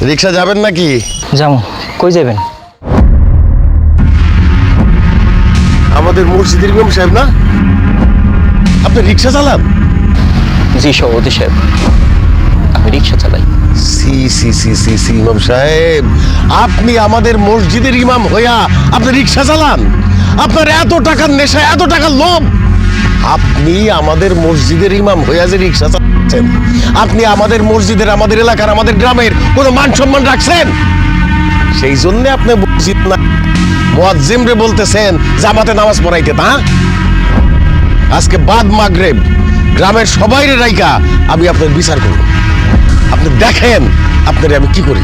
রিক্সা যাবেন নাকি? যাও। কই যাবেন? আমাদের মসজিদের ইমাম সাহেব না, আপনি রিক্সা চালান? জি সভাপতি সাহেব, আমি রিক্সা চালাই। সি সি সি সি সি ইমাম সাহেব, আপনি আমাদের মসজিদের ইমাম হইয়া আপনি রিক্সা চালান? আপনার এত টাকার নেশা, এত টাকার লোভ, আপনি আমাদের মসজিদের ইমাম হইয়া যে রিক্সা চালাচ্ছেন, আপনি আমাদের মসজিদের, আমাদের এলাকার, আমাদের গ্রামের কোনো মান সম্মান রাখছেন? সেই জন্য আপনি মসজিদ না মুয়াজ্জিম রে বলতেছেন জামাতে নামাজ পড়াইতে। তা আজকে বাদ মাগরিব গ্রামের সবাইরে রাইকা আমি আপনার বিচার করব। আপনি দেখেন আপনারে আমি কি করি।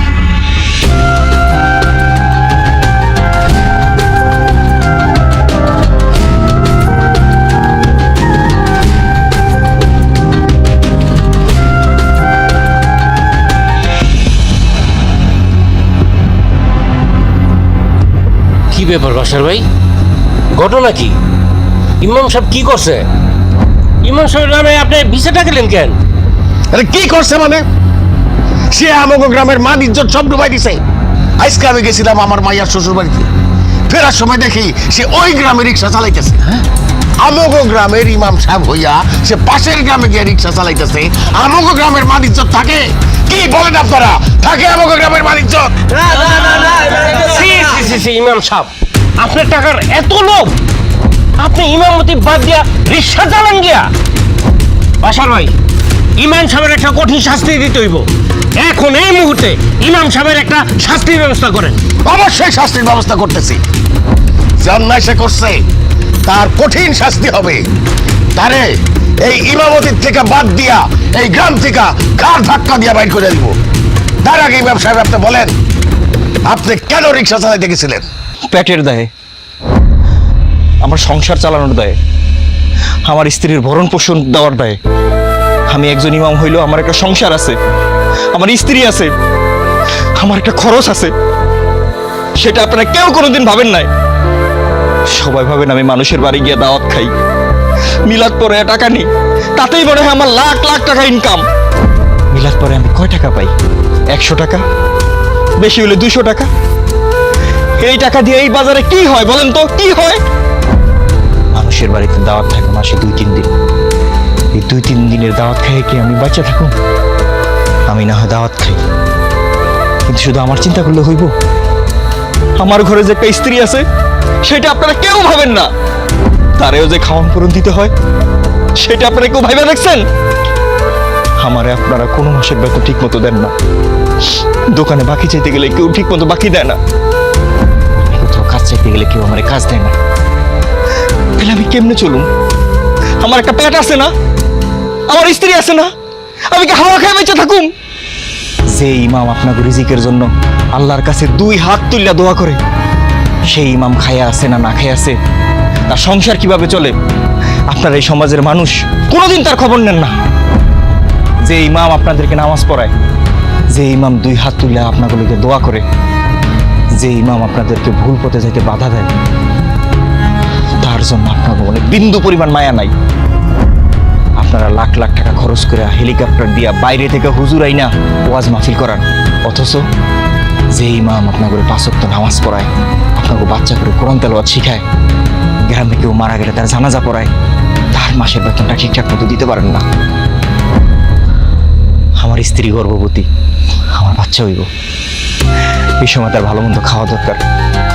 কি ব্যাপার বাসার ভাই, ঘটনা কি? ইমাম সাহেব কি করছে? ইমাম সাহেবের নামে আপনি ভিসা টাকালেন কেন? আরে কি করছে মানে? সে আমাকে গ্রামের মান ইজ্জত সব ডুবাই দিছে। আজকে আমি গেছিলাম আমার মাইয়ার শ্বশুর বাড়িতে, ফেরার সময় দেখি সে ওই গ্রামে রিক্সা চালাইতেছে। আমগো গ্রামের ইমাম সাহেব হইয়া সে পাশের গ্রামে গিয়ে রিক্সা চালাইতেছে। আমগো গ্রামের মান ইজ্জত থাকে? কি বলেন আপনারা, থাকে আমগো গ্রামের মান ইজ্জত? সি সি সি সি ইমাম সাহেব, আপনার টাকার এত লোভ, আপনি ইমামতি বাদ দিয়া রিক্সা চালান গিয়া? বাসার ভাই, ইমাম সাহেবের একটা কঠিন শাস্তি দিতে হইব। এখন এই মুহূর্তে ইমাম সাহেবের একটা শাস্তির ব্যবস্থা করেন। অবশ্যই শাস্তির ব্যবস্থা করতেছি। যে অন্যায় সে করছে তার কঠিন শাস্তি হবে। তারে এই ইমামতির থেকে বাদ দিয়া এই গ্রাম থেকে ঘাড় ধাক্কা দিয়া বাইর করে দিব। তার আগে ইমাম সাহেব আপনি বলেন, আপনি কেন রিক্সা চালাইতে গেছিলেন? পেটের দায়ে, আমার সংসার চালানোর দায়ে, আমার স্ত্রীর ভরণ পোষণ দেওয়ার দায়ে। আমি একজন ইমাম হইলেও আমার একটা সংসার আছে, আমার স্ত্রী আছে, আমার একটা খরচ আছে। সেটা আপনারা কেউ কোনোদিন ভাবেন নাই। সবাই ভাবেন আমি মানুষের বাড়ি গিয়ে দাওয়াত খাই, মিলাদ পরে টাকা নিই, তাতেই মনে হয় আমার লাখ লাখ টাকা ইনকাম। মিলাদ পরে আমি কয় টাকা পাই? 100 টাকা, বেশি হলে 200 টাকা। এই টাকা দিয়ে এই বাজারে কি হয় বলেন তো, কি হয়? মানুষের বাড়িতে দাওয়াত থাকে মাসে 2-3 দিন। এই 2-3 দিনের দাওয়াত খাই কি আমি বাচ্চা থাকুন? আমি না হয় দাওয়াত খাই, কিন্তু শুধু আমার চিন্তা করলে হইব? আমার ঘরে যে একটা স্ত্রী আছে সেটা আপনারা কেউ ভাবেন না। তারেও যে খাওয়ান পূরণ দিতে হয় সেটা আপনারা কেউ ভাইবা দেখছেন? আমারে আপনারা কোনো মাসের বেতন ঠিক মতো দেন না। দোকানে বাকি চাইতে গেলে কেউ ঠিক মতো বাকি দেয় না। কোথাও কাজ চাইতে গেলে কেউ আমার কাজ দেয় না। তাহলে আমি কেমনে চলুম? আমার একটা পেট আছে না, আমার স্ত্রী আছে না, আমি কি হাওয়া খেয়ে বেঁচে থাকুম? যে ইমাম আপনাকে রিজিকের জন্য আল্লাহর কাছে 2 হাত তুললা দোয়া করে, সেই ইমাম খায়া আছে না না খায়া আছে, তার সংসার কিভাবে চলে আপনার এই সমাজের মানুষ কোনোদিন তার খবর নেন না। যে ইমাম আপনাদেরকে নামাজ পড়ায়, যে ইমাম 2 হাত তুলে আপনাগুলোকে দোয়া করে, যে ইমাম আপনাদেরকে ভুল পথে যেতে বাধা দেয়, তার জন্য আপনার মনে বিন্দু পরিমাণ মায়া নাই। আপনারা লাখ লাখ টাকা খরচ করে হেলিকপ্টার দিয়া বাইরে থেকে হুজুর আইনা ওয়াজ মাহফিল করান, অথচ যে ইমাম আপনাকে 5 ওয়াক্ত নামাজ পড়ায়, আপনাকে বাচ্চা করে কোরআন তেলাওয়াত শিখায়, গ্রামে কেউ মারা গেলে তার জানাজা পড়ায়, তার মাসের বেতনটা ঠিকঠাক মতো দিতে পারেন না। আমার স্ত্রী গর্ভবতী, আমার বাচ্চা হইব, এই সময় তার ভালো মন্দ খাওয়া দরকার,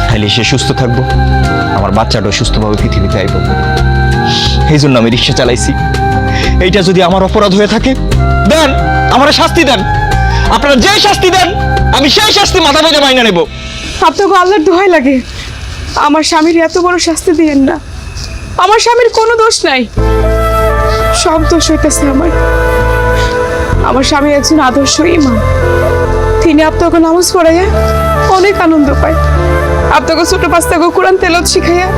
তাইলে সে সুস্থ থাকবো, আমার বাচ্চাটাও সুস্থভাবে পৃথিবীতে আইব। এই জন্য আমি রিক্সা চালাইছি। এইটা যদি আমার অপরাধ হয়ে থাকে দেন, আমার শাস্তি দেন। আপনারা যে শাস্তি দেন আমি সেই শাস্তি মাথা পেতে মাইনা নেব। আপনাকে আল্লাহর দোহাই লাগে, আমার স্বামীর এত বড় শাস্তি দিয়েন না। আমার স্বামীর কোনো দোষ নাই, সব দোষ হইতেছে আমার। আমার স্বামী একজন আদর্শ ইমাম, তিনি আপনাকে নামাজ পড়াইয়া অনেক আনন্দ পায়, আপনাকে ছোট বাচ্চাকে কোরআন তেলাওয়াত শিখাইয়া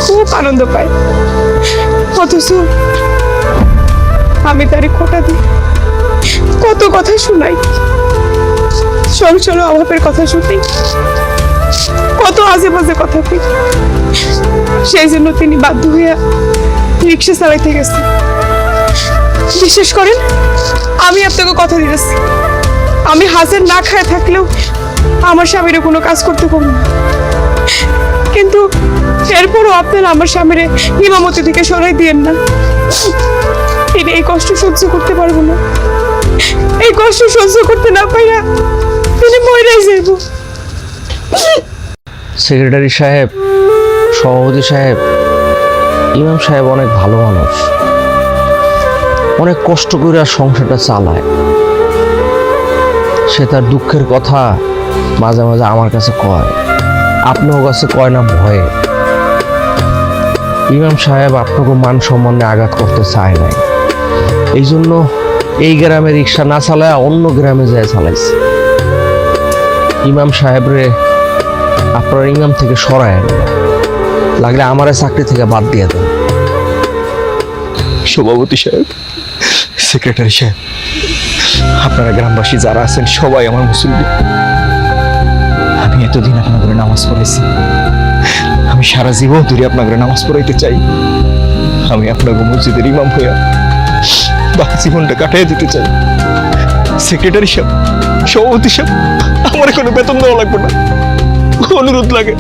খুব আনন্দ পায়। অথচ আমি তারে খোটা দিই, কত কথা শুনাই, সংসারের অভাবের কথা শুনি, কত আজে বাজে কথা কই। সেই জন্য তিনি বাধ্য হইয়া রিক্সা চালাইতে গেছে। বিশ্বাস করেন, আমি আপনাকে কথা দিতেছি, আমি হাজার না খায় থাকলেও আমার স্বামীর কোনো কাজ করতে পারবো না, কিন্তু এরপরও আপনারা আমার স্বামীর ইমামতি থেকে সরাই দিয়েন না। তিনি এই কষ্ট সহ্য করতে পারবো না, এই কষ্ট সহ্য করতে না পাইরা তিনি মরে যাইব। সেক্রেটারি সাহেব, সভাপতি সাহেব, ইমাম সাহেব অনেক ভালো মানুষ, অনেক কষ্ট করে আর সংসারটা চালায়। সে তার দুঃখের কথা মাঝে মাঝে আমার কাছে কয়, আপনার কাছে কয় না ভয়ে। ইমাম সাহেব আপনাকে মান সম্মানে আঘাত করতে চায় নাই, এই জন্য এই গ্রামে রিক্সা না চালায় অন্য গ্রামে যায় চালাইছে। ইমাম সাহেবরে আপনার ইমাম থেকে সরায় আনবে, লাগলে আমার চাকরি থেকে বাদ দিয়ে দেন। সভাপতি সাহেব, সেক্রেটারি সাহেব, আপনারা গ্রামবাসী যারা আছেন সবাই আমার মুসল্লি। আমি এতদিন আপনাদের নামাজ পড়াইছি, আমি সারা জীবন ধরে আপনাদের নামাজ পড়াইতে চাই। আমি আপনাকে মসজিদের ইমাম হইয়া বাকি জীবনটা কাটিয়ে দিতে চাই। সেক্রেটারি সাহেব, সভাপতি সাহেব, আমার কোনো বেতন দেওয়া লাগবে না, অনুরোধ লাগে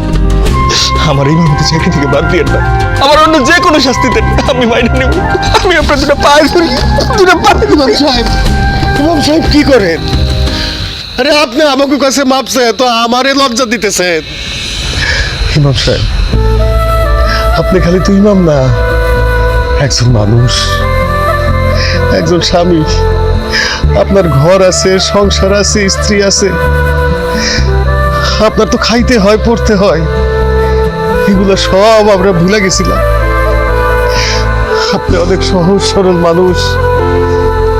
আমার ইমামতি চাকরি থেকে বাদ দিয়ে না, আমার অন্য যে কোনো শাস্তি দেন আমি মাইনে নেব। আমি আপনার দুটো পায়ে ধরি, দুটো পায়ে ইমাম সাহেব কি করেন? আরে আপনি আমাকে কাছে মাপছে তো আমারে লজ্জা দিতেছেন। ইমাম সাহেব, আপনি খালি তো ইমাম না, একজন মানুষ, একজন স্বামী। আপনার ঘর আছে, সংসার আছে, স্ত্রী আছে, আপনার তো খাইতে হয়, পড়তে হয়, এগুলো সব আমরা ভুলে গেছিলাম। আপনি অনেক সহজ সরল মানুষ,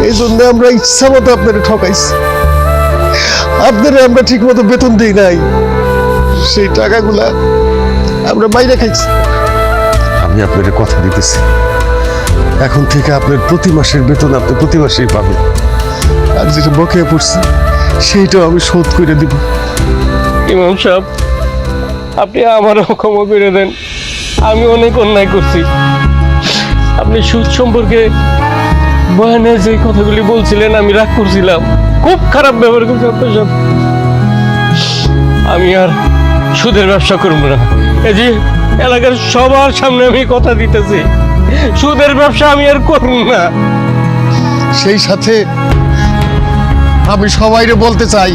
এই জন্য আমরা ইচ্ছা মতো আপনারা ঠকাইছি। আপনারা আমরা ঠিক মতো বেতন দিই নাই, সেই টাকাগুলা আমরা বাইরে খাইছি। আমি আপনার কথা দিতেছি, এখন থেকে আপনার প্রতি মাসের বেতন আপনি প্রতি মাসেই পাবেন, আর যেটা বকেয়া পড়ছে সেইটাও আমি শোধ করে দিব। ইমাম সাহেব, আপনি আমারও ক্ষমা করে দেন, আমি অনেক অন্যায় করছি। আপনি সুদ সম্পর্কে বয়ানে যে কথাগুলি বলছিলেন আমি রাগ করছিলাম, খুব খারাপ ব্যবহার করছি আপনার সাথে। আমি আর সুদের ব্যবসা করবো না, এই যে এলাকার সবার সামনে আমি কথা দিতেছি, সুদের ব্যবসা আমি আর করবো না। সেই সাথে আমি সবাইরে বলতে চাই,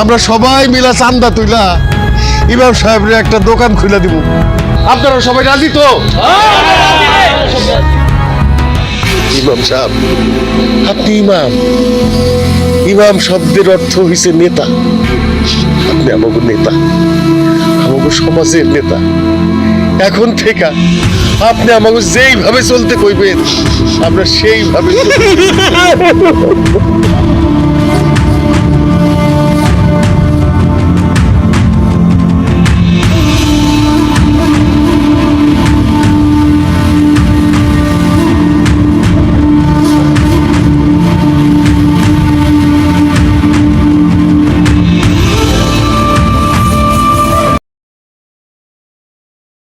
আমরা সবাই মিলা চান্দা তুইলা ইমাম সাহেবের একটা দোকান খুলে দিব। আপনারা সবাই রাজি তো? ইমাম সাহেব, আপনি ইমাম, ইমাম শব্দের অর্থ হইছে নেতা। আপনি আমাকে নেতা, আমাকে সমাজের নেতা। এখন থেকে আপনি আমাকে যেইভাবে চলতে কইবেন আমরা সেইভাবে চলবো।